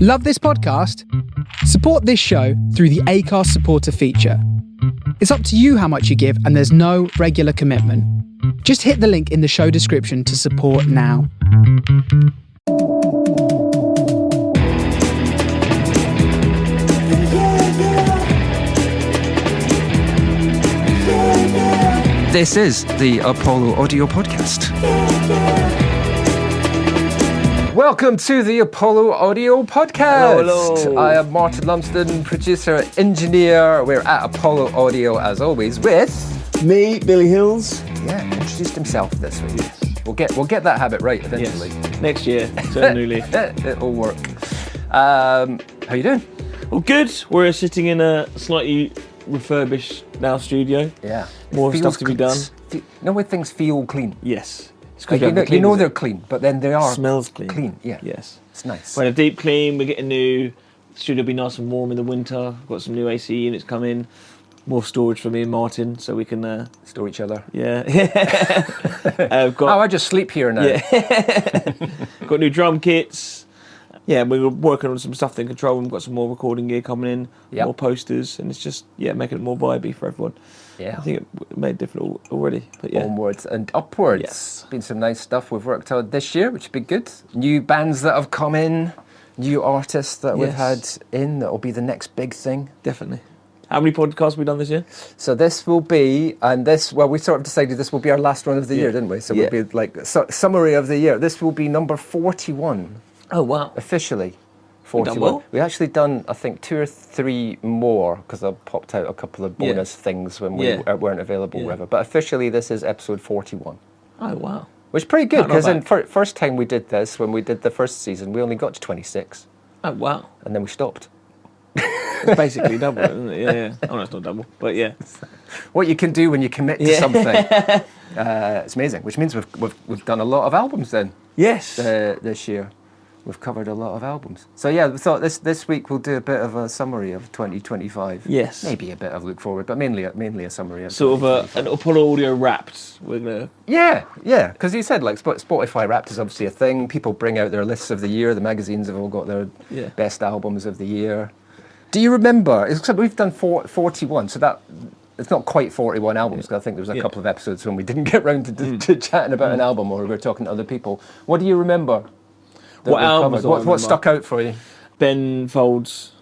Love this podcast? Support this show through the Acast supporter feature. It's up to you how much you give, and there's no regular commitment. Just hit the link in the show description to support now. This is the Apollo Audio Podcast. Welcome to the Apollo Audio Podcast. Hello. I am Martin Lumsden, producer, engineer. We're at Apollo Audio as always with Me, Billy Hills. introduced himself this week. We'll get that habit right eventually. Yes. Next year, turn a new leaf. It'll work. How you doing? Well, good. We're sitting in a slightly refurbished now studio. Yeah. More stuff to be done. You know when things feel clean? Yes. It's Like, because you know they're clean, but then they are smells clean. clean. Yeah. Yes. It's nice. We're in a deep clean. We're getting new. The studio will be nice and warm in the winter. We've got some new AC units coming. More storage for me and Martin, so we can Store each other. yeah. I just sleep here now. Yeah. Got new drum kits. Yeah, we were working on some stuff in control. We've got some more recording gear coming in, Yep. more posters, and it's just making it more vibey for everyone. Yeah. I think it made different already, but yeah. Onwards and upwards. Yes. Been some nice stuff we've worked on this year, which would be good. New bands that have come in, new artists that we've had Yes. in. That will be the next big thing. Definitely. How many podcasts have we done this year? So this will be, we sort of decided this will be our last one of the year, didn't we? So Yeah. we'll be like summary of the year. This will be number 41 Oh wow! officially. We've done 41. well. We actually done, I think, 2 or 3 more because I popped out a couple of bonus things when we Yeah. weren't available, Yeah. whatever. But officially, this is episode 41. Oh wow! Which is pretty good, Not because bad. first time we did this, when we did the first season, we only got to 26, Oh wow! and then we stopped. It's basically double, isn't it? Yeah. Oh no, it's not double, but yeah. What you can do when you commit to Yeah. something, it's amazing. Which means we've done a lot of albums then Yes. this year. We've covered a lot of albums. So yeah, we thought this week we'll do a bit of a summary of 2025. Yes. Maybe a bit of look forward, but mainly a summary of Sort of 2025. an Apollo Audio Wrapped. We're gonna. Yeah, because you said like Spotify Wrapped is obviously a thing. People bring out their lists of the year. The magazines have all got their Yeah. best albums of the year. Do you remember? We've done 41, so that it's not quite 41 albums. Because I think there was a couple of episodes when we didn't get round to chatting about an album, or we were talking to other people. What do you remember? that What we albums covered? do I What remember? stuck out for you? Ben Folds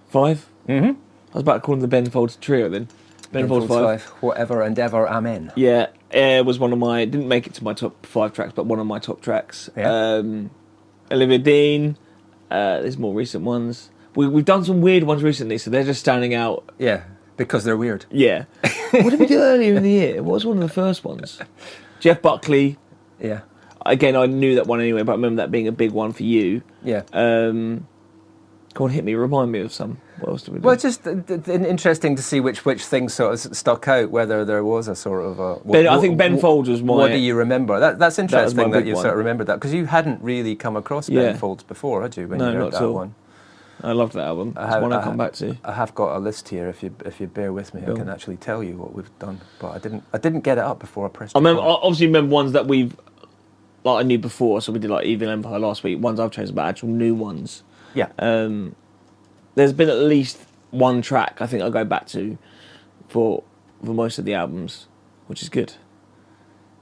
5. Mm-hmm. I was about to call them the Ben Folds trio then. Ben Folds 5. Whatever and ever, amen. Yeah, Air was one of my. Didn't make it to my top 5 tracks, but one of my top tracks. Yeah. Olivia Dean. There's more recent ones. We've done some weird ones recently, so they're just standing out. Yeah, because they're weird. Yeah. What did we do earlier in the year? What was one of the first ones? Jeff Buckley. Yeah, Again, I knew that one anyway, but I remember that being a big one for you. yeah. Go on, hit me. Remind me of some. What else did we do? Well, it's just interesting to see which things sort of stuck out. Whether there was a sort of a. I think Ben Folds was my. What do you remember? That's interesting my that big you one. sort of remembered that, because you hadn't really come across Ben Yeah. Folds before, had you? When No, you heard not that at all. one. I loved that album. It's one I'll come back to. I have got a list here. If you bear with me, Go I can on. actually tell you what we've done. But I didn't get it up before I pressed. I remember, record. obviously remember ones that we've, like I knew before, so we did like Evil Empire last week, ones I've chosen, but actual new ones. Yeah. There's been at least one track I think I'll go back to for most of the albums, which is good.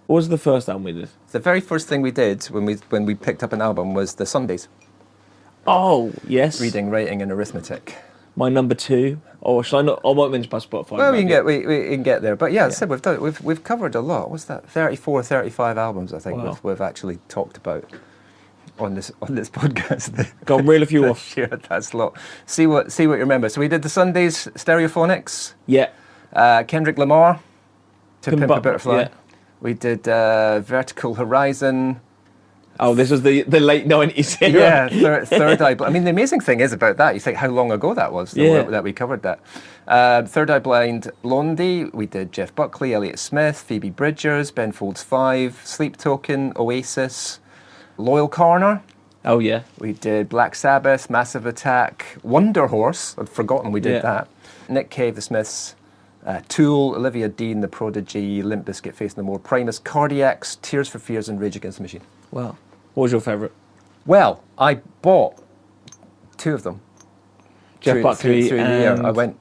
What was the first album we did? The very first thing we did when we picked up an album was the Sundays. Oh, yes. Reading, writing, and arithmetic. My number 2. Or shall I not? I won't mention my Spotify. Well, we but can get there. But yeah, as I said, we've covered a lot. What's that? 34, 35 albums, I think, Wow. we've actually talked about on this podcast. Go on, reel a few off. Yeah, that's a lot. See what you remember. So we did the Sundays, Stereophonics, Yeah. Kendrick Lamar, To Pimp a Up- Butterfly. yeah. We did Vertical Horizon. Oh, this was the late 90s Yeah, era. Third Eye. I mean, the amazing thing is about that. You think how long ago that was that we covered that. Third Eye Blind, Blondie. We did Jeff Buckley, Elliott Smith, Phoebe Bridgers, Ben Folds 5, Sleep Token, Oasis, Loyal Corner. Oh, yeah. We did Black Sabbath, Massive Attack, Wonder Horse. I'd forgotten we did that. Nick Cave, The Smiths, Tool, Olivia Dean, The Prodigy, Limp Bizkit, Faith No More, Primus, Cardiacs, Tears for Fears, and Rage Against the Machine. Wow. What was your favourite? Well, I bought two of them. Jeff Buckley through the year. I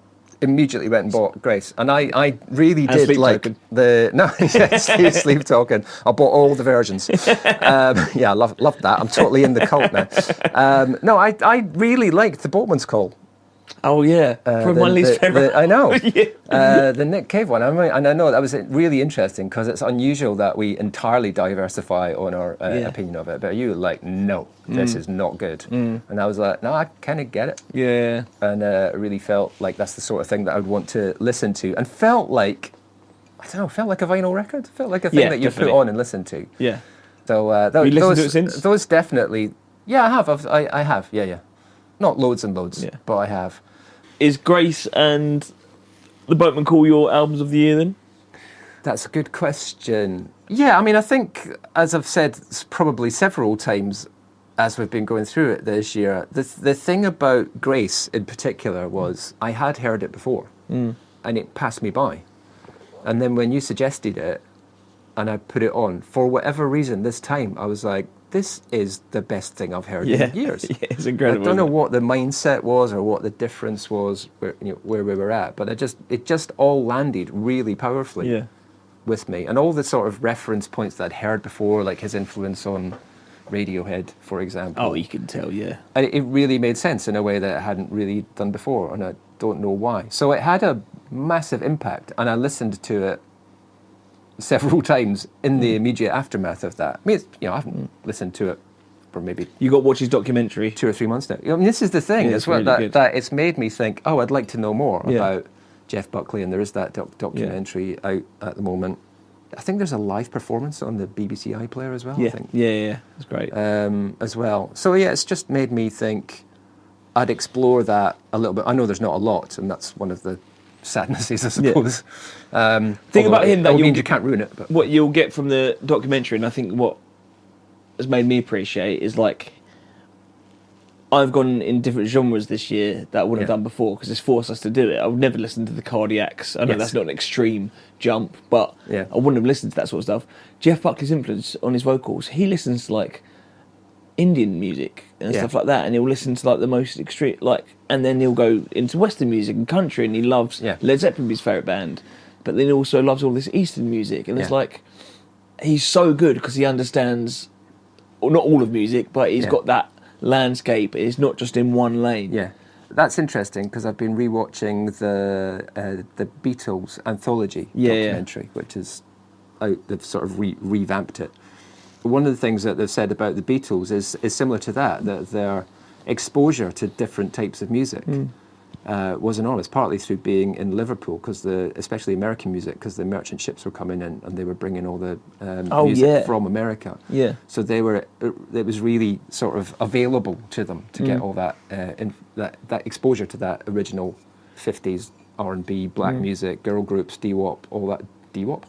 immediately went and bought Grace, and I really did Sleep like Token. Sleep Token. I bought all the versions. I loved that. I'm totally in the cult now. No, I really liked the Boatman's Call. Oh yeah, probably my least favourite. I know. Yeah. The Nick Cave one. And I know that was really interesting because it's unusual that we entirely diversify on our opinion of it. But you were like, no, this is not good. And I was like, no, I kind of get it. Yeah. And I really felt like that's the sort of thing that I would want to listen to. And felt like a vinyl record. Felt like a thing that you put on and listen to. Yeah. So Have you listened to it since? Those definitely. Yeah, I have. I have. Yeah. Not loads and loads, but I have. Is Grace and The Boatman Call your albums of the year then? That's a good question. Yeah, I mean, I think, as I've said probably several times as we've been going through it this year, the thing about Grace in particular was I had heard it before and it passed me by. And then when you suggested it and I put it on, for whatever reason this time, I was like, this is the best thing I've heard in years. Yeah, it's incredible. I don't know what the mindset was or what the difference was where we were at, but it just all landed really powerfully with me. And all the sort of reference points that I'd heard before, like his influence on Radiohead, for example. Oh, you can tell, yeah. And it really made sense in a way that it hadn't really done before, and I don't know why. So it had a massive impact, and I listened to it several times in the immediate aftermath of that. I mean, I haven't listened to it for maybe... You got to watch his documentary. 2 or 3 months now. I mean, this is the thing as well, really that it's made me think, I'd like to know more about Jeff Buckley, and there is that documentary out at the moment. I think there's a live performance on the BBC iPlayer as well, I think. Yeah, that's great. As well. So it's just made me think I'd explore that a little bit. I know there's not a lot, and that's one of the sadnesses, I suppose. Thing about him that you can't ruin it. But what you'll get from the documentary, and I think what has made me appreciate is like I've gone in different genres this year that I wouldn't have done before because it's forced us to do it. I would never listen to the Cardiacs. I know that's not an extreme jump, but I wouldn't have listened to that sort of stuff. Jeff Buckley's influence on his vocals, he listens to like Indian music and stuff like that, and he'll listen to like the most extreme, and then he'll go into Western music and country, and he loves Led Zeppelin, his favourite band, but then he also loves all this Eastern music, and it's like he's so good because he understands, well, not all of music, but he's got that landscape. It's not just in one lane. Yeah, that's interesting because I've been rewatching the Beatles anthology documentary, which is out. They've sort of revamped it. One of the things that they've said about the Beatles is similar to that their exposure to different types of music was enormous, partly through being in Liverpool, because especially American music, because the merchant ships were coming in and they were bringing all the music from America. Yeah. So it was really sort of available to them to get all that that exposure to that original 50s R&B, black music, girl groups, doo-wop, all that. Doo-wop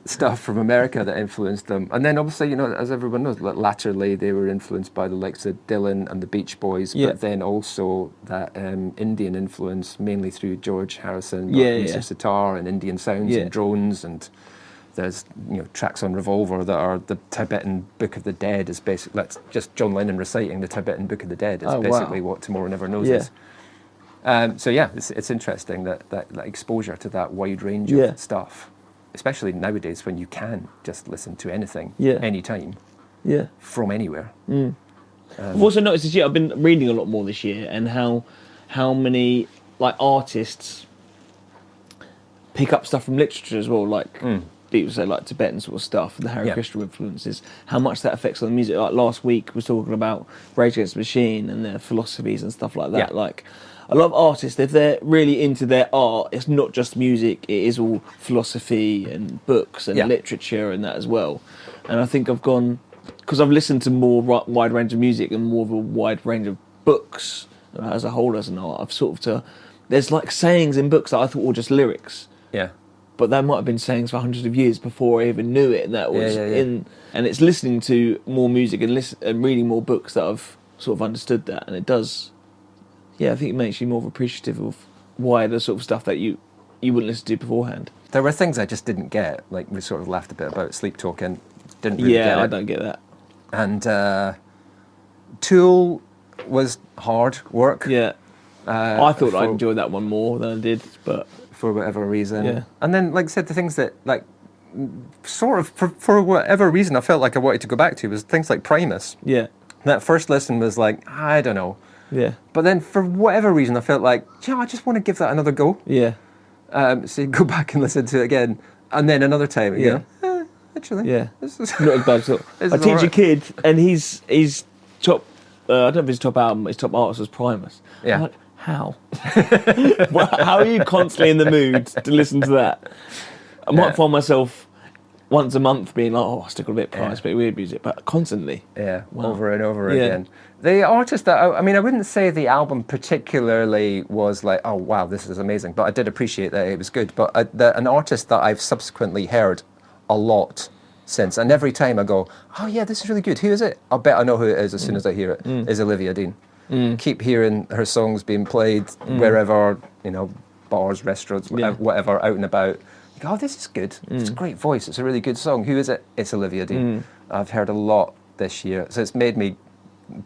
stuff from America that influenced them. And then obviously, as everyone knows, latterly they were influenced by the likes of Dylan and the Beach Boys, but then also that Indian influence, mainly through George Harrison, Mr. Sitar and Indian sounds and drones, and there's tracks on Revolver that are the Tibetan Book of the Dead is basically, that's just John Lennon reciting the Tibetan Book of the Dead is basically what Tomorrow Never Knows is. It's interesting that exposure to that wide range of stuff, especially nowadays when you can just listen to anything, anytime, from anywhere. I've also noticed this year, I've been reading a lot more this year, and how many artists pick up stuff from literature as well, people say Tibetan sort of stuff, the Hare Krishna influences, how much that affects on the music. Like last week was talking about Rage Against the Machine and their philosophies and stuff like that. A lot of artists, if they're really into their art, it's not just music, it is all philosophy and books and literature and that as well. And I think I've gone, because I've listened to more wide range of music and more of a wide range of books as a whole as an art, I've sort of there's sayings in books that I thought were just lyrics. Yeah. But that might have been sayings for hundreds of years before I even knew it, and that was and it's listening to more music and reading more books that I've sort of understood that, and it does. Yeah, I think it makes you more appreciative of wider sort of stuff that you wouldn't listen to beforehand. There were things I just didn't get, like we sort of laughed a bit about Sleep Token. Didn't really get it. I don't get that. And Tool, was hard work. Yeah. I thought I enjoyed that one more than I did, but for whatever reason. Yeah. And then, like I said, the things that, like, sort of, for whatever reason, I felt like I wanted to go back to was things like Primus. yeah. That first listen was like, I don't know. Yeah. But then, for whatever reason, I felt like, I just want to give that another go. Yeah. So you go back and listen to it again, and then another time again. Actually, Yeah. this is Not as bad as that. This I is teach a alright. kid, and he's top. I don't know if his top album, his top artist was Primus. Yeah. I'm like, how? Well, how are you constantly in the mood to listen to that? I might find myself once a month being like, I stick on a bit of Primus, a bit of weird music, but constantly. Yeah, Wow. over and over Yeah. again. The artist that, I mean, I wouldn't say the album particularly was like, oh, wow, this is amazing, but I did appreciate that it was good. But an artist that I've subsequently heard a lot since, and every time I go, oh, yeah, this is really good. Who is it? I bet I know who it is as soon as I hear it, is Olivia Dean. Keep hearing her songs being played wherever, bars, restaurants, whatever, out and about. You go, oh, this is good. It's a great voice. It's a really good song. Who is it? It's Olivia Dean. I've heard a lot this year. So it's made me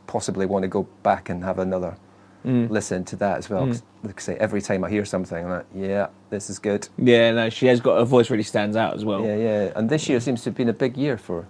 possibly want to go back and have another listen to that as well. 'Cause, like I say, every time I hear something, I'm like, yeah, this is good. Yeah, no, she has got, her voice really stands out as well. Yeah. And this year seems to have been a big year for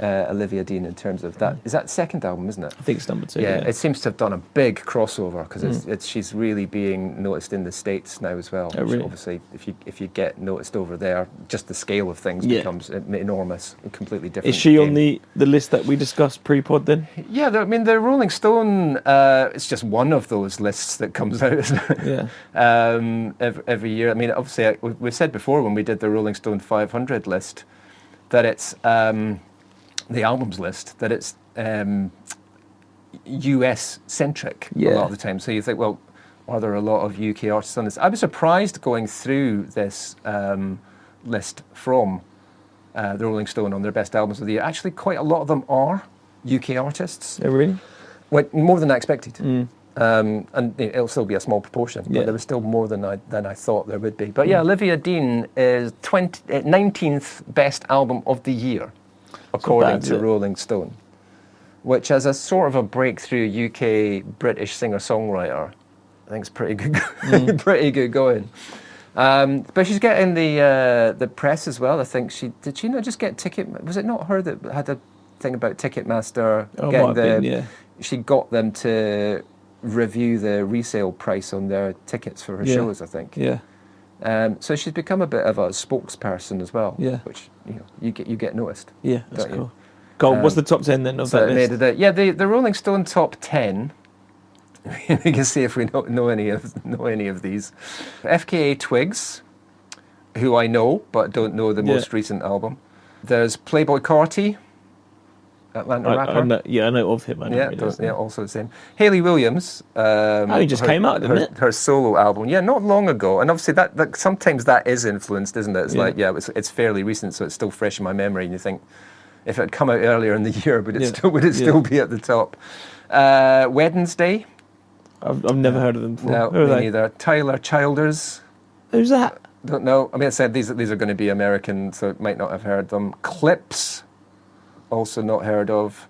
Olivia Dean in terms of that. Is that the second album, isn't it? I think it's number 2. Yeah, it seems to have done a big crossover because she's really being noticed in the States now as well. Oh, really? Obviously, if you get noticed over there, just the scale of things becomes enormous, and completely different. Is she game. on the list that we discussed pre-pod then? Yeah, I mean, the Rolling Stone, it's just one of those lists that comes out, isn't it? Yeah. Every year. I mean, obviously, we've said before when we did the Rolling Stone 500 list that it's the albums list, that it's US-centric a lot of the time. So you think, well, are there a lot of UK artists on this? I was surprised going through this list from the Rolling Stone on their best albums of the year. Actually, quite a lot of them are UK artists. Oh, really? More than I expected. And it'll still be a small proportion, but there was still more than I thought there would be. But yeah, Olivia Dean is 19th best album of the year, according to Rolling Stone, which as a sort of a breakthrough UK British singer-songwriter, I think it's pretty good, pretty good going. But she's getting the press as well. I think did she not just get Ticket? Was it not her that had a thing about Ticketmaster? She got them to review the resale price on their tickets for her shows, I think. Yeah. So she's become a bit of a spokesperson as well. Yeah. Which you get noticed. Yeah, that's cool. Go on, what's the top 10 then of that list? The Rolling Stone top 10. We can see if we know any of these. FKA Twigs, who I know but don't know the most recent album. There's Playboi Carti, Atlanta rapper. I know of him. Also the same. Hayley Williams. He just came out, didn't it? Her solo album. Yeah, not long ago. And obviously that sometimes that is influenced, isn't it? It's it's fairly recent, so it's still fresh in my memory. And you think, if it had come out earlier in the year, would it still be at the top? Wednesday. I've never heard of them before. No, me neither. Tyler Childers. Who's that? Don't know. I mean, I said these are going to be American, so might not have heard them. Clips. Also not heard of.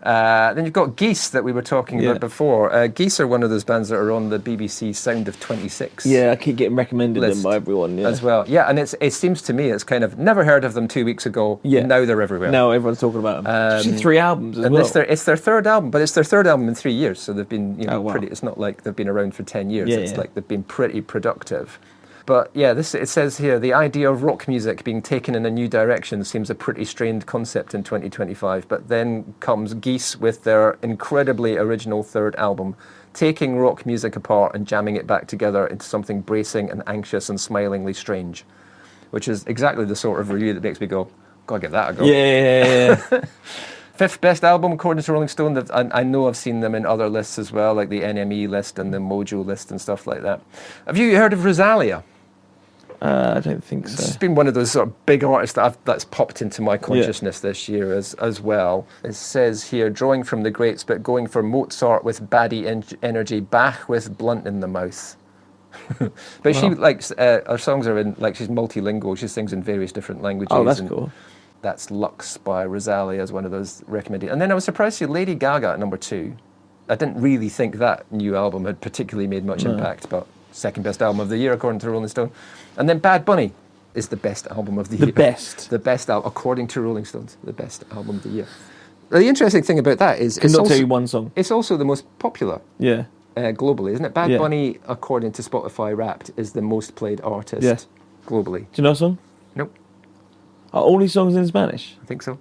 Then you've got Geese that we were talking about before. Geese are one of those bands that are on the BBC Sound of 26. Yeah, I keep getting recommended them by everyone. Yeah. As well. Yeah, and it seems to me it's kind of never heard of them 2 weeks ago. Yeah. Now they're everywhere. Now everyone's talking about them. 3 albums as well. It's their third album, but it's their third album in 3 years. So they've been pretty. It's not like they've been around for 10 years. It's like they've been pretty productive. But yeah, it says here, the idea of rock music being taken in a new direction seems a pretty strained concept in 2025. But then comes Geese with their incredibly original third album, taking rock music apart and jamming it back together into something bracing and anxious and smilingly strange, which is exactly the sort of review that makes me go, gotta give that a go. Yeah. Fifth best album, according to Rolling Stone. I know I've seen them in other lists as well, like the NME list and the Mojo list and stuff like that. Have you heard of Rosalia? I don't think so. It's been one of those sort of big artists that's popped into my consciousness this year as well. It says here, drawing from the greats, but going for Mozart with baddie energy, Bach with blunt in the mouth. But she likes, her songs are in, like, she's multilingual. She sings in various different languages. Oh, that's cool. That's Lux by Rosalia as one of those recommended. And then I was surprised to see Lady Gaga at number 2. I didn't really think that new album had particularly made much impact, but second best album of the year according to Rolling Stone. And then Bad Bunny is the best album of the year. The best album, according to Rolling Stones, the best album of the year. The interesting thing about that is... Can not tell you one song. It's also the most popular globally, isn't it? Bad Bunny, according to Spotify Wrapped, is the most played artist globally. Do you know a song? Nope. Are all these songs in Spanish? I think so.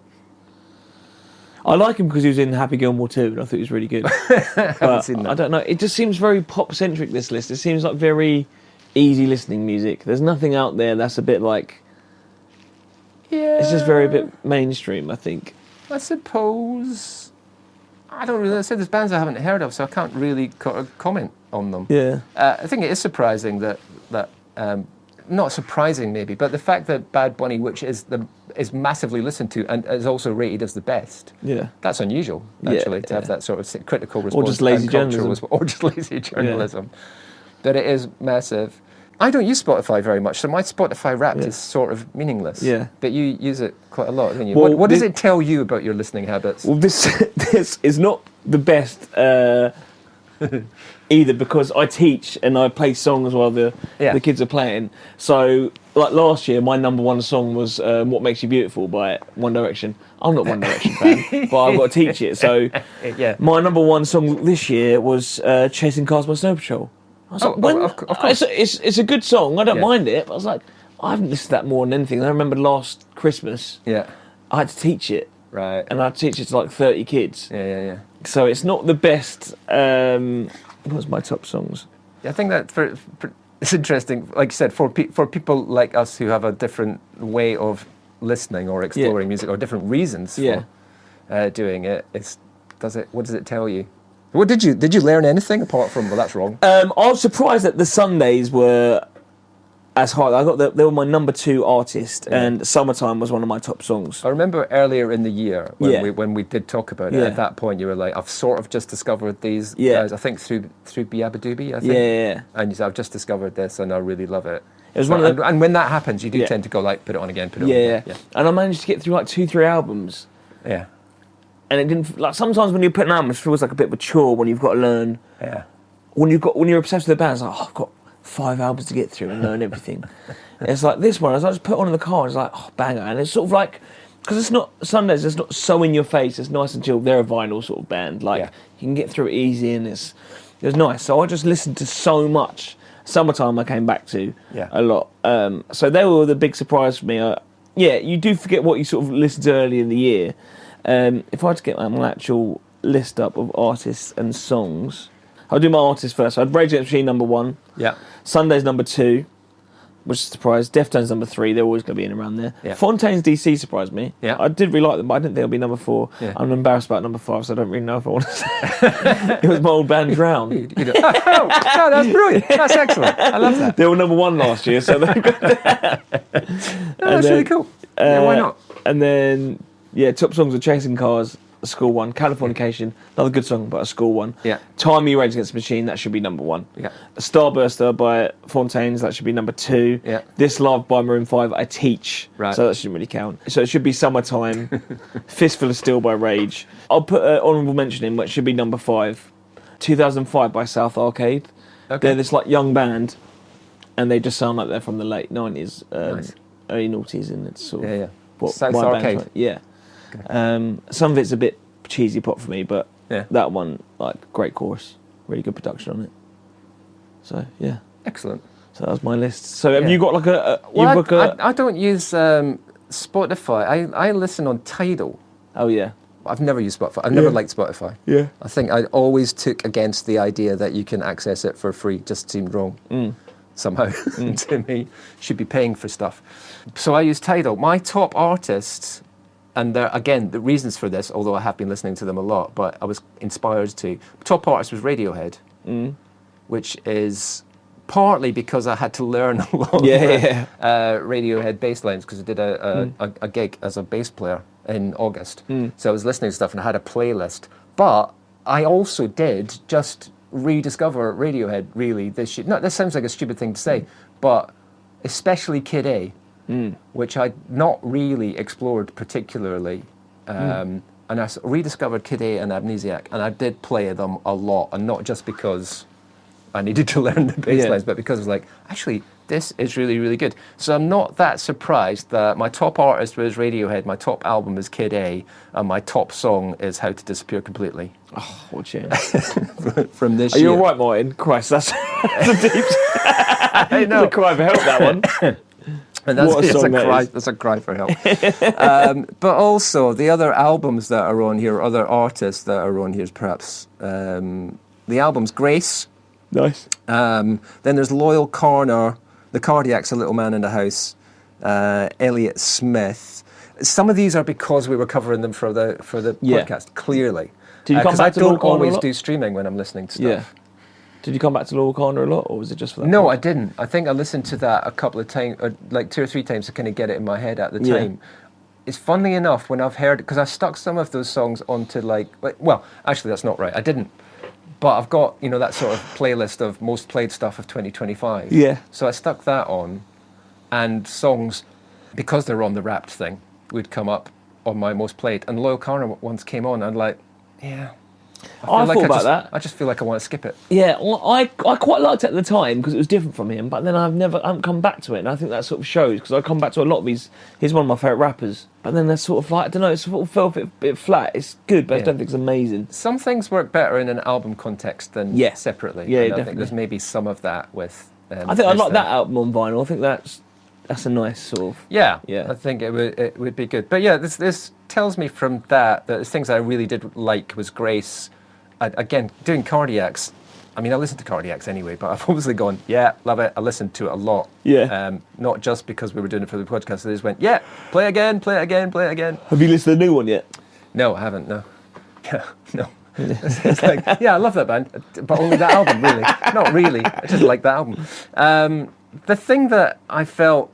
I like him because he was in Happy Gilmore 2, and I thought he was really good. I haven't seen that. I don't know. It just seems very pop-centric, this list. It seems like very easy listening music. There's nothing out there that's a bit like... Yeah. It's just very a bit mainstream, I think. I suppose... I don't really... I said there's bands I haven't heard of, so I can't really comment on them. Yeah. I think it is surprising that not surprising maybe, but the fact that Bad Bunny, which is massively listened to and is also rated as the best, that's unusual, actually, to have that sort of critical response. Or just lazy journalism. Or just lazy journalism. But it is massive. I don't use Spotify very much, so my Spotify Wrapped is sort of meaningless. Yeah. But you use it quite a lot, don't you? Well, what does it tell you about your listening habits? Well, this is not the best... either, because I teach and I play songs while the kids are playing. So, like last year, my number one song was "What Makes You Beautiful" by One Direction. I'm not One Direction fan, but I've got to teach it. So, my number one song this year was "Chasing Cars" by Snow Patrol. I was like, of course, it's a good song. I don't mind it. But I was like, I haven't listened to that more than anything. And I remember last Christmas, I had to teach it. Right. And I had to teach it to like 30 kids. Yeah. So it's not the best. What's my top songs? Yeah, I think that it's interesting. Like you said, for people like us who have a different way of listening or exploring music, or different reasons for doing it, what does it tell you? What did you learn anything apart from? Well, that's wrong. I was surprised that the Sundays were as high. They were my number 2 artist, and Summertime was one of my top songs. I remember earlier in the year when we did talk about it. At that point, you were like, "I've sort of just discovered these guys." I think through Biabadooby. I think. Yeah. And you said, "I've just discovered this, and I really love it." It was one of the, and when that happens, you do tend to go like, "Put it on again, put it on again." Yeah. And I managed to get through like 2-3 albums. Yeah. And it didn't like sometimes when you put an album, it feels like a bit of a chore when you've got to learn. Yeah. When you're obsessed with the band, it's like, I've got 5 albums to get through and learn everything. It's like this one, as I just put it on in the car, it's like, banger. And it's sort of like, because it's not, Sundays, it's not so in your face, it's nice and chilled. They're a vinyl sort of band. Like, you can get through it easy and it was nice. So I just listened to so much. Summertime I came back to a lot. So they were the big surprise for me. You do forget what you sort of listened to early in the year. If I had to get my actual list up of artists and songs, I'll do my artists first. So I'd Rage Against the Machine number 1. Yeah. Sunday's number 2, which is a surprise. Deftones number 3. They're always going to be in around there. Yeah. Fontaines DC surprised me. Yeah. I did really like them, but I didn't think it'll be number 4. Yeah. I'm embarrassed about number 5, so I don't really know if I want to say. It was my old band Drown. No, that's brilliant. That's excellent. I love that. They were number 1 last year, so they've got that. That's really cool. Why not? And then, top songs are Chasing Cars, a school one. Californication, another good song, but a school one. Yeah. Time You Rage Against the Machine, that should be number 1. Yeah. Starburster by Fontaines, that should be number 2. Yeah. This Love by Maroon 5, I teach, so that shouldn't really count. So it should be Summertime, Fistful of Steel by Rage. I'll put an honourable mention in, which should be number 5. 2005 by South Arcade. Okay. They're this like young band, and they just sound like they're from the late 90s, early noughties, and it's sort of what South Arcade. Like. Yeah. Some of it's a bit cheesy pop for me, but that one, like, great chorus, really good production on it. So excellent. So that was my list. So have you got like I don't use Spotify. I listen on Tidal. Oh yeah. I've never used Spotify. I've never liked Spotify. Yeah. I think I always took against the idea that you can access it for free. It just seemed wrong. Somehow to me. Should be paying for stuff. So I use Tidal. My top artists. And there, again, the reasons for this, although I have been listening to them a lot, but I was inspired to. Top artist was Radiohead, which is partly because I had to learn a lot of Radiohead bass lines because I did a gig as a bass player in August. So I was listening to stuff and I had a playlist. But I also did just rediscover Radiohead, really, this year. No, this sounds like a stupid thing to say, but especially Kid A. Which I'd not really explored particularly and I rediscovered Kid A and Amnesiac, and I did play them a lot, and not just because I needed to learn the bass lines, but because I was like, actually, this is really, really good. So I'm not that surprised that my top artist was Radiohead, my top album is Kid A, and my top song is How to Disappear Completely. Oh, what a shame. From this Are year. you all right, Martin? Christ, that's a deep... I know. That's a cry for help, that one. And that's, What a song that's a cry for help. But also, the other albums that are on here, other artists that are on here, is perhaps the album's Grace. Nice. Then there's Loyal Corner, The Cardiacs, A Little Man in the House, Elliott Smith. Some of these are because we were covering them for the podcast, clearly. Did you come back to Loyal Loyal Corner always a lot? do streaming when I'm listening to stuff. Yeah. Did you come back to Loyal Corner a lot, or was it just for that? No, part? I didn't. I think I listened to that a couple of times, like 2 or 3 times to kind of get it in my head at the time. It's funnily enough when I've heard, because I stuck some of those songs onto well, actually that's not right. I didn't. But I've got, that sort of playlist of most played stuff of 2025. Yeah. So I stuck that on, and songs, because they're on the Wrapped thing, would come up on my most played. And Loyal Corner once came on, and I'm like, yeah. I thought about that. I just feel like I want to skip it. Yeah, well, I quite liked it at the time because it was different from him, but then I haven't come back to it, and I think that sort of shows, because I come back to a lot of he's one of my favourite rappers, but then they're sort of like, I don't know, it sort of felt a bit flat. It's good, but I don't think it's amazing. Some things work better in an album context than separately. Yeah, and I definitely. think there's maybe some of that with... I think I like that album on vinyl. I think that's a nice sort of... Yeah, yeah. I think it would be good. But yeah, this tells me from that the things I really did like was Grace. Again, doing Cardiacs, I mean, I listen to Cardiacs anyway, but I've obviously gone, yeah, love it. I listened to it a lot. Yeah. Not just because we were doing it for the podcast. I just went, yeah, play again, play it again, play it again. Have you listened to the new one yet? No, I haven't, no. Yeah, no. It's like, yeah, I love that band, but only that album, really. Not really, I just like that album. The thing that I felt,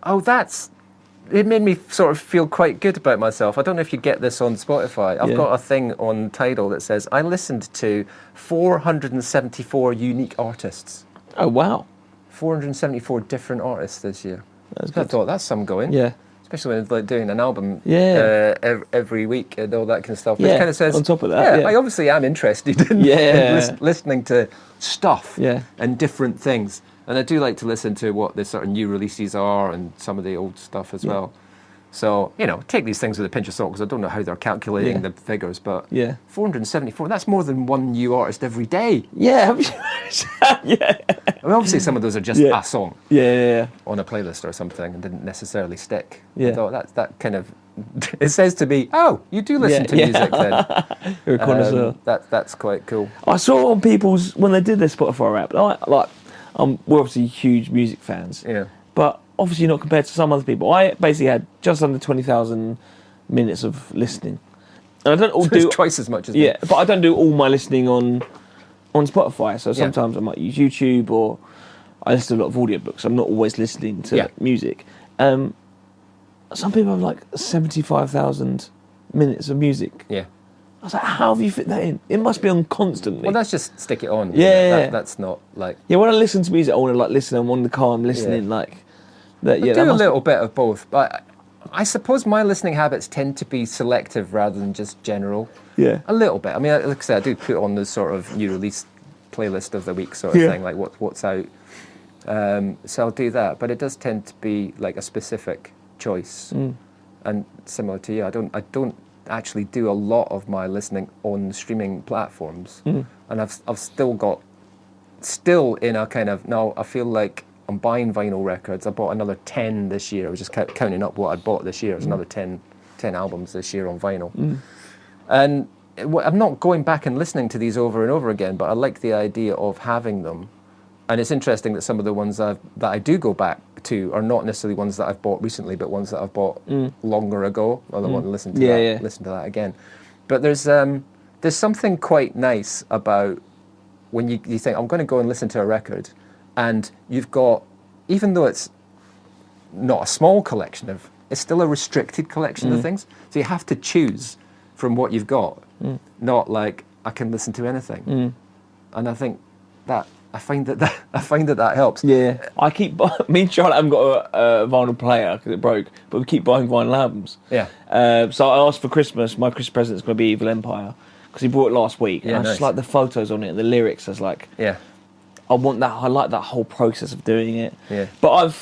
it made me sort of feel quite good about myself. I don't know if you get this on Spotify. I've got a thing on Tidal that says, I listened to 474 unique artists. Oh, wow. 474 different artists this year. That's I good. thought, that's some going. Yeah. Especially when it's like doing an album every week and all that kind of stuff. Which Yeah, kind of says, on top of that, I obviously am interested in, listening to stuff and different things. And I do like to listen to what the sort of new releases are and some of the old stuff as well. So, take these things with a pinch of salt, because I don't know how they're calculating the figures, but 474, that's more than one new artist every day. Yeah. I mean, obviously some of those are just a song on a playlist or something and didn't necessarily stick. Yeah. I thought that kind of, it says to me, oh, you do listen to music then. You're a connoisseur. That's quite cool. I saw on people's, when they did their Spotify rap, we're obviously huge music fans. Yeah. But obviously not compared to some other people. I basically had just under 20,000 minutes of listening. And I don't It's twice as much as me. but I don't do all my listening on Spotify. So sometimes I might use YouTube, or I listen to a lot of audiobooks. I'm not always listening to music. Some people have like 75,000 minutes of music. Yeah. I was like, how have you fit that in? It must be on constantly. Well, that's just stick it on. That's not like... Yeah, when I listen to music, I want to listen. I'm on the car, I'm listening I do a little bit of both, but I suppose my listening habits tend to be selective rather than just general. Yeah. A little bit. I mean, like I said, I do put on the sort of new release playlist of the week sort of thing, like what's out. So I'll do that, but it does tend to be like a specific choice. And similar to you, I don't actually do a lot of my listening on streaming platforms, and I've still in a kind of, now I feel like I'm buying vinyl records. I bought another 10 this year. I was just counting up what I'd bought this year. There's another 10 albums this year on vinyl. And I'm not going back and listening to these over and over again, but I like the idea of having them. And it's interesting that some of the ones that I do go back to are not necessarily ones that I've bought recently, but ones that I've bought longer ago. I want to listen to listen to that again. But there's something quite nice about when you think, I'm going to go and listen to a record, and you've got, even though it's not a small collection of, it's still a restricted collection of things. So you have to choose from what you've got, not like I can listen to anything. And I think I find that helps. Yeah, I keep me and Charlotte haven't got a vinyl player because it broke, but we keep buying vinyl albums. Yeah. So I asked for Christmas. My Christmas present is going to be Evil Empire because he bought it last week. Yeah, and I nice. just like the photos on it and the lyrics. I was like, Yeah. I want that. I like that whole process of doing it. Yeah. But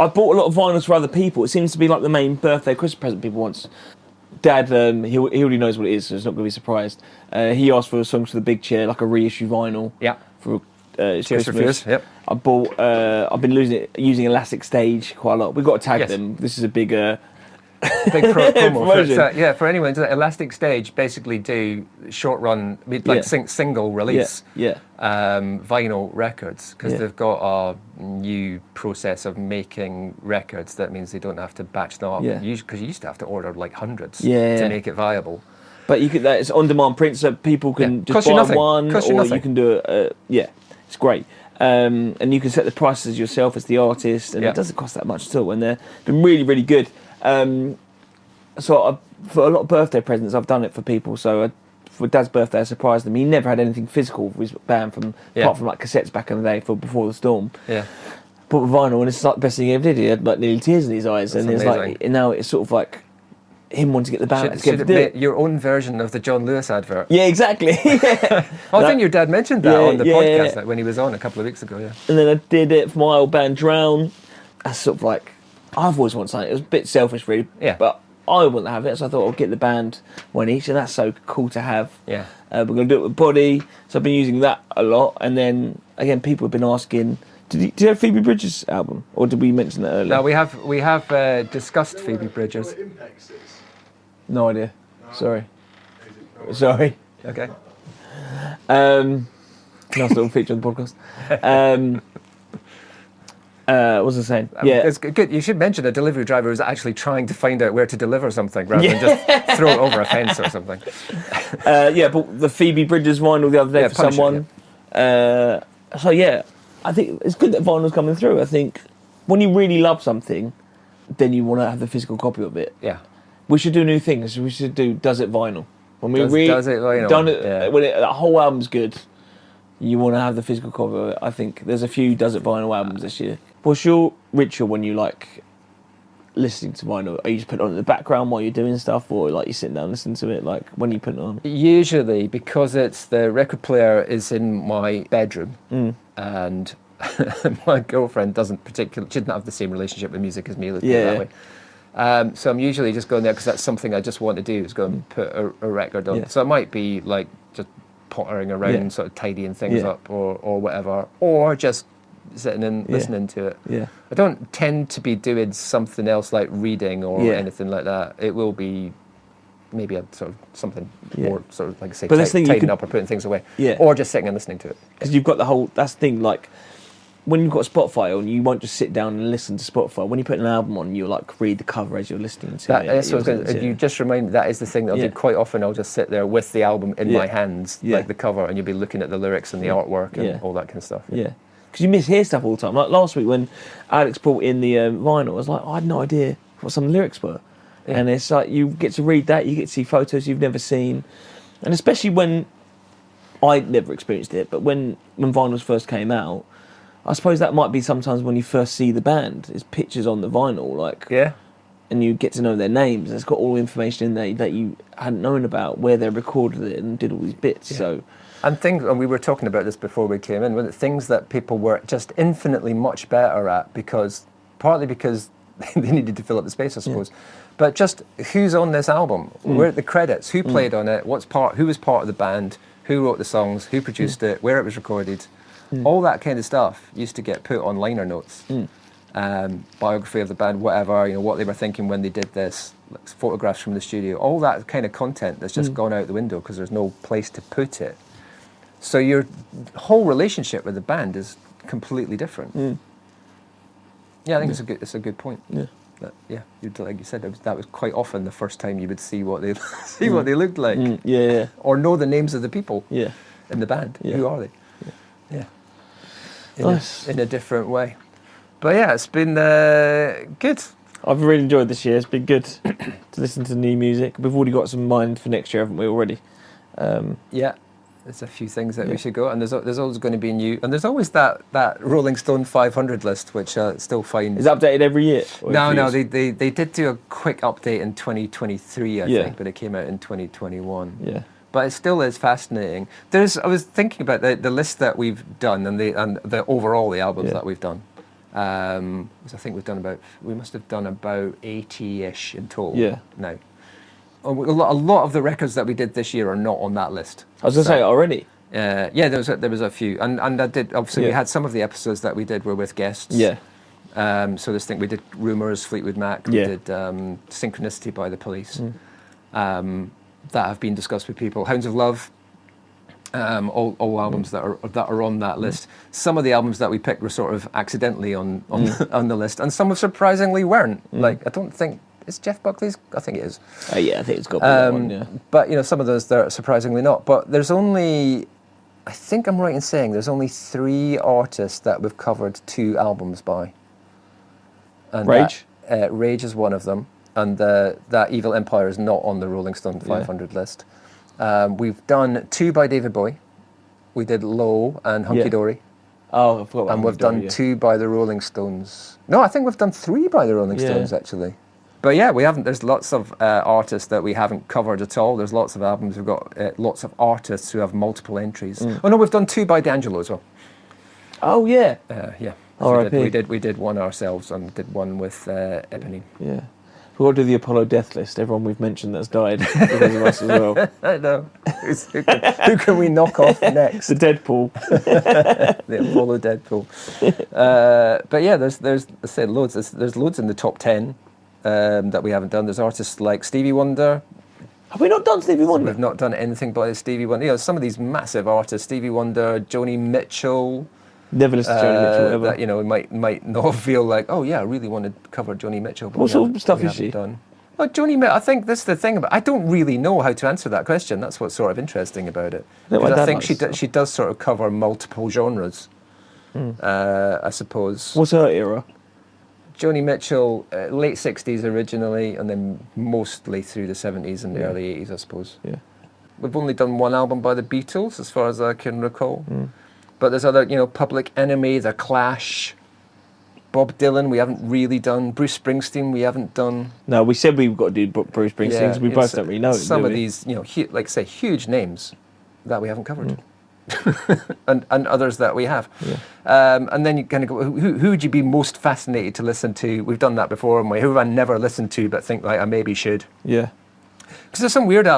I bought a lot of vinyls for other people. It seems to be like the main birthday Christmas present people want. Dad, he already knows what it is, so he's not going to be surprised. He asked for songs for the big chair, like a reissue vinyl. Yeah. For his Tears for Christmas. Fears. Yep. I bought. I've been using Elastic Stage quite a lot. We've got to tag them. This is a big. Big promo. Promotion. For anyone, Elastic Stage basically do short run, like single release vinyl records because they've got a new process of making records that means they don't have to batch them up. Because you used to have to order like hundreds to make it viable. But you could. It's on demand print, so people can just buy one, or you can do it. It's great. And you can set the prices yourself as the artist, and it doesn't cost that much at all. And they've been really, really good. So for a lot of birthday presents, I've done it for people. So for Dad's birthday, I surprised him. He never had anything physical for his band apart from like cassettes back in the day for Before the Storm. Yeah. Bought vinyl, and it's like the best thing he ever did. He had like nearly tears in his eyes, and it's like now it's sort of like him wanting to get the band together. Your own version of the John Lewis advert. Yeah, exactly. I think your dad mentioned that on the podcast when he was on a couple of weeks ago. Yeah. And then I did it for my old band Drown. That's sort of like I've always wanted something. It was a bit selfish, really. Yeah. But I wouldn't have it, so I thought I'll get the band one each, and that's so cool to have. Yeah. We're going to do it with Body, so I've been using that a lot. And then again, people have been asking, did you have Phoebe Bridgers' album, or did we mention that earlier? No, we have discussed Phoebe Bridgers. No idea. No. Sorry. Okay. Nice little feature on the podcast. What was I saying? It's good. You should mention a delivery driver who's actually trying to find out where to deliver something rather than just throw it over a fence or something. Bought the Phoebe Bridgers vinyl the other day for someone. I think it's good that vinyl's coming through. I think when you really love something, then you want to have the physical copy of it. Yeah. We should do new things. We should do Does It Vinyl. When we Does It Vinyl. When the whole album's good, you want to have the physical copy of it. I think there's a few Does It Vinyl albums this year. What's your ritual when you like listening to vinyl? Are you just put it on in the background while you're doing stuff, or like you sitting down listening to it? Like when you put it on? Usually, because the record player is in my bedroom, and my girlfriend doesn't have the same relationship with music as me. Let's put it that way. So I'm usually just going there because that's something I just want to do, is go and put a record on. So it might be like just pottering around, sort of tidying things up or whatever, or just sitting and listening to it. Yeah. I don't tend to be doing something else like reading or anything like that. It will be maybe a sort of something more sort of like I say, tidying up or putting things away. Yeah. Or just sitting and listening to it. Because you've got that's the thing, like when you've got Spotify on, you won't just sit down and listen to Spotify. When you put an album on, you'll like read the cover as you're listening to it. That's what you just remind me, that is the thing that I'll do quite often. I'll just sit there with the album in my hands, like the cover, and you'll be looking at the lyrics and the artwork and all that kind of stuff. Yeah. Because you mishear stuff all the time. Like last week when Alex brought in the vinyl, I was like, I had no idea what some of the lyrics were. Yeah. And it's like you get to read that, you get to see photos you've never seen. And especially when I never experienced it, but when vinyls first came out, I suppose that might be sometimes when you first see the band. There's pictures on the vinyl, like and you get to know their names. And it's got all the information in there that you hadn't known about, where they recorded it and did all these bits. Yeah. So. And we were talking about this before we came in, things that people were just infinitely much better at partly because they needed to fill up the space, I suppose. But just who's on this album, where are the credits, who played on it, who was part of the band, who wrote the songs, who produced it, where it was recorded. All that kind of stuff used to get put on liner notes, biography of the band, whatever, what they were thinking when they did this, like photographs from the studio, all that kind of content that's just gone out the window because there's no place to put it. So your whole relationship with the band is completely different. Yeah, I think it's a good point. Yeah, like you said, that was quite often the first time you would see what they what they looked like. Or know the names of the people. In the band. Who are they? In a different way. But yeah, it's been good. I've really enjoyed this year. It's been good to listen to new music. We've already got some in mind for next year, haven't we? Already. there's a few things that we should go, and there's always going to be new, and there's always that Rolling Stone 500 list, which I still find is updated every year. No, they did do a quick update in 2023, I think, but it came out in 2021. Yeah. But it still is fascinating. I was thinking about the list that we've done and the overall the albums that we've done. Because I think we must have done about 80-ish in total. Yeah. Now, a lot of the records that we did this year are not on that list. I was going to say already. Yeah, there was a few, and I did obviously we had some of the episodes that we did were with guests. Yeah. So this thing we did Rumours, Fleetwood Mac. We did Synchronicity by the Police. That have been discussed with people. Hounds of Love. All albums that are on that list. Some of the albums that we picked were sort of accidentally on the list, and some surprisingly weren't. Like I don't think it's Jeff Buckley's. I think it is. Yeah, I think it's got to be that one. Yeah. But some of those they're surprisingly not. But there's only, I think I'm right in saying there's only 3 artists that we've covered 2 albums by. And Rage. Rage is one of them, and that Evil Empire is not on the Rolling Stone 500 list. We've done 2 by David Bowie. We did Low and Hunky Dory. Oh, I forgot about And we've done 2 by the Rolling Stones. No, I think we've done 3 by the Rolling Stones, actually. But yeah, we haven't. There's lots of artists that we haven't covered at all. There's lots of albums. We've got lots of artists who have multiple entries. Oh no, we've done 2 by D'Angelo as well. Oh yeah. Yeah. R.I.P. We did one ourselves and did one with Ebony. Yeah. We've got to do the Apollo death list. Everyone we've mentioned that's died because of us as well. I know. Who can we knock off next? The Deadpool. The Apollo Deadpool. But yeah, there's I said loads. There's loads in the top 10 that we haven't done. There's artists like Stevie Wonder. Have we not done Stevie Wonder? We've not done anything by Stevie Wonder. Some of these massive artists: Stevie Wonder, Joni Mitchell. Never listened to Joni Mitchell ever. That might not feel like, oh yeah, I really want to cover Joni Mitchell. But what sort of stuff is she? Done. Well, Joni Mitchell. I think that's the thing about. I don't really know how to answer that question. That's what's sort of interesting about it. Because I think she does sort of cover multiple genres. I suppose. What's her era? Joni Mitchell, late 60s originally, and then mostly through the 70s and the early 80s, I suppose. Yeah. We've only done 1 album by the Beatles, as far as I can recall. But there's other, Public Enemy, The Clash, Bob Dylan, we haven't really done. Bruce Springsteen, we haven't done. No, we said we've got to do Bruce Springsteen, because we both don't really know some of these, huge names that we haven't covered. and others that we have. And then you kind of go, who would you be most fascinated to listen to? We've done that before, and who have I never listened to but think like I maybe should? Yeah. Because there's some weird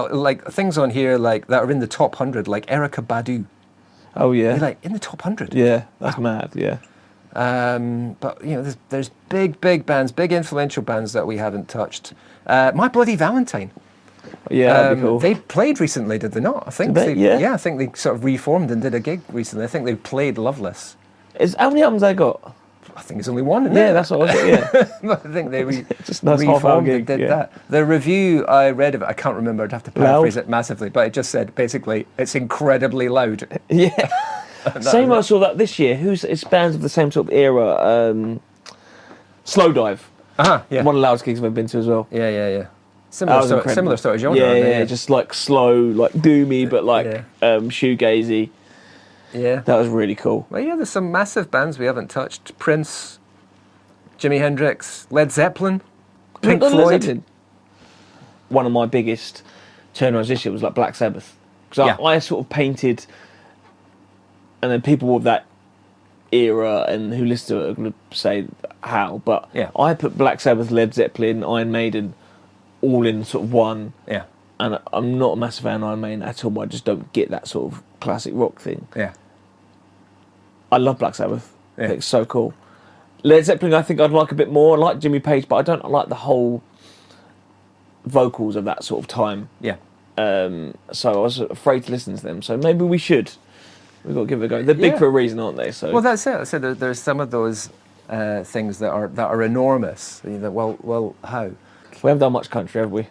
things on here that are in the top 100, like Erykah Badu. Oh yeah. You're in the top 100. Yeah, that's mad. Yeah. But there's big bands, big influential bands that we haven't touched. My Bloody Valentine. Yeah, that'd be cool. They played recently, did they not? I think I think they sort of reformed and did a gig recently. I think they played Loveless. How many albums they got? I think it's only 1, isn't it? Yeah, that's what I was. Yeah. I think they just nice reformed gig, and did that. The review I read of it, I can't remember. I'd have to paraphrase it massively, but it just said basically it's incredibly loud. Yeah. Same. I saw that this year. It's bands of the same sort of era. Slow Dive. Yeah. One of the loudest gigs I've ever been to as well. Yeah. Similar sort of genre. Yeah, just like slow, like doomy, but like shoegazy. Yeah. That was really cool. Well, yeah, there's some massive bands we haven't touched. Prince, Jimi Hendrix, Led Zeppelin, Pink Floyd. One of my biggest turnarounds this year was like Black Sabbath. Because I sort of painted, and then people of that era and who listen to it are going to say how, but I put Black Sabbath, Led Zeppelin, Iron Maiden all in sort of one. Yeah. And I'm not a massive fan of Iron Maiden at all, but I just don't get that sort of classic rock thing. Yeah. I love Black Sabbath. Yeah. It's so cool. Led Zeppelin, I think I'd like a bit more. I like Jimmy Page, but I don't like the whole vocals of that sort of time. Yeah. So I was afraid to listen to them. So maybe we should. We've got to give it a go. They're big for a reason, aren't they? So. Well, that's it. I said there's some of those things that are enormous. Well, how? We haven't done much country, have we?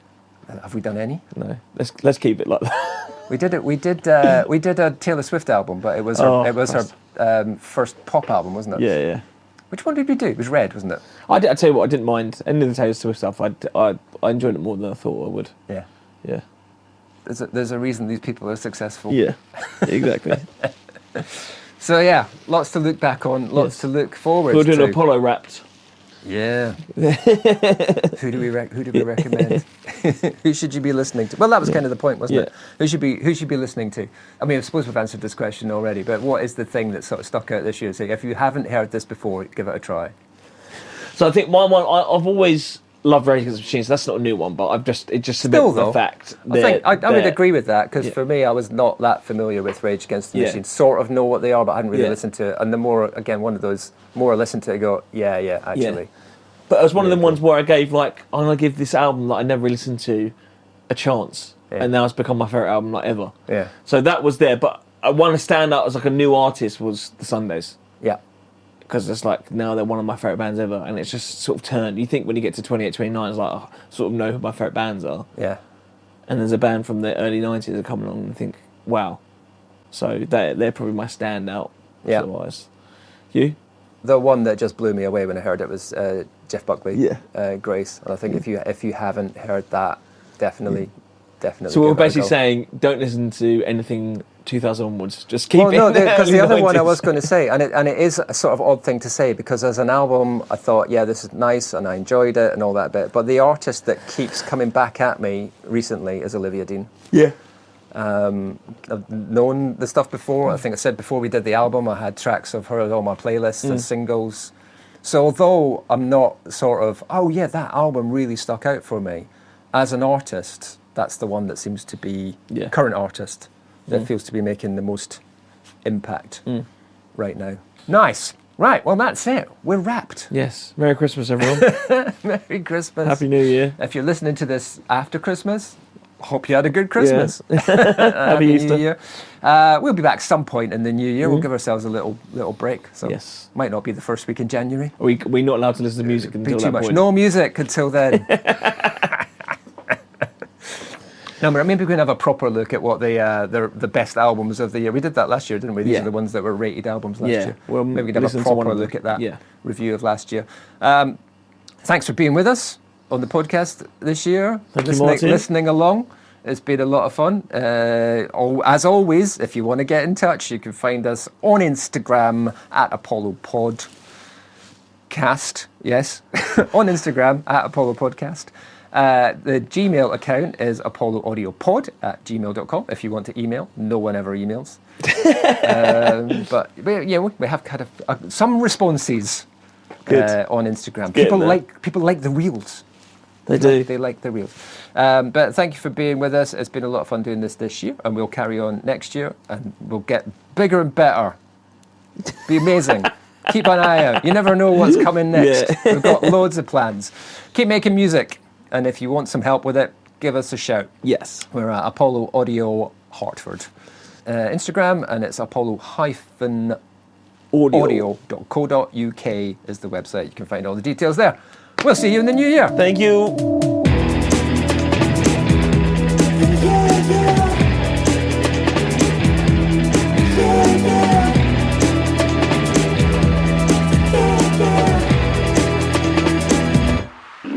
Have we done any? No. Let's keep it like that. We did it. We did a Taylor Swift album, but it was her first pop album, wasn't it? Yeah. Which one did we do? It was Red, wasn't it? I tell you what, I didn't mind any of the Taylor Swift stuff. I enjoyed it more than I thought I would. Yeah. there's a reason these people are successful. Yeah, exactly. So yeah, lots to look back on, lots to look forward We're to. doing Apollo Wrapped. Yeah. Who do we recommend? Who should you be listening to? Well, that was kind of the point, wasn't it? Who should be listening to? I mean, I suppose we've answered this question already, but what is the thing that sort of stuck out this year? So if you haven't heard this before, give it a try. So I think my one, I've always loved Rage Against the Machine. So that's not a new one, but it just cements the fact. I would agree with that, because for me, I was not that familiar with Rage Against the Machine. Sort of know what they are, but I hadn't really listened to it. And the more, again, one of those, more I listen to it, I go, actually. But it was one of them ones where I gave, I'm going to give this album that I never listened to a chance. And now it's become my favourite album ever. Yeah. So that was there. But one to stand out as a new artist was The Sundays. Yeah. Because it's now they're one of my favourite bands ever. And it's just sort of turned. You think when you get to 28, 29, it's I sort of know who my favourite bands are. Yeah. And there's a band from the early 90s that come along and think, wow. So they're probably my standout. Yeah. Otherwise. You? The one that just blew me away when I heard it was Jeff Buckley, Yeah. Grace. And I think if you haven't heard that, definitely. So we're basically saying, don't listen to anything 2000 onwards. Just keep it. No, because the other 90s. one I was going to say, and it is a sort of odd thing to say, because as an album, I thought, this is nice, and I enjoyed it, and all that bit. But the artist that keeps coming back at me recently is Olivia Dean. Yeah. I've known the stuff before. I think I said before we did the album, I had tracks of her on all my playlists and singles. So although I'm not sort of, that album really stuck out for me, as an artist, that's the one that seems to be current artist that feels to be making the most impact right now. Nice. Right, well, that's it. We're wrapped. Yes. Merry Christmas, everyone. Merry Christmas. Happy New Year. If you're listening to this after Christmas, hope you had a good Christmas. Yeah. Happy Easter. New Year. We'll be back some point in the new year. We'll give ourselves a little break. So might not be the first week in January. We're not allowed to listen to music until that point. No music until then. No, but maybe we can have a proper look at what the best albums of the year. We did that last year, didn't we? These are the ones that were rated albums last year. Well, maybe we can have a proper look at that review of last year. Thanks for being with us on the podcast this year. Thank you, Martin. Listening along. It's been a lot of fun. As always, if you want to get in touch, you can find us on Instagram at Apollo Podcast. Yes, on Instagram at Apollo Podcast. The Gmail account is apolloaudiopod@gmail.com if you want to email. No one ever emails. But we have kind of some responses on Instagram. People like the reels. They do. They like the reels. But thank you for being with us. It's been a lot of fun doing this year, and we'll carry on next year, and we'll get bigger and better. Be amazing. Keep an eye out. You never know what's coming next. We've got loads of plans. Keep making music. And if you want some help with it, give us a shout. Yes. We're at Apollo Audio Hartford. Instagram, and it's apollo-audio.co.uk is the website. You can find all the details there. We'll see you in the new year. Thank you.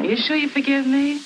You sure you forgive me?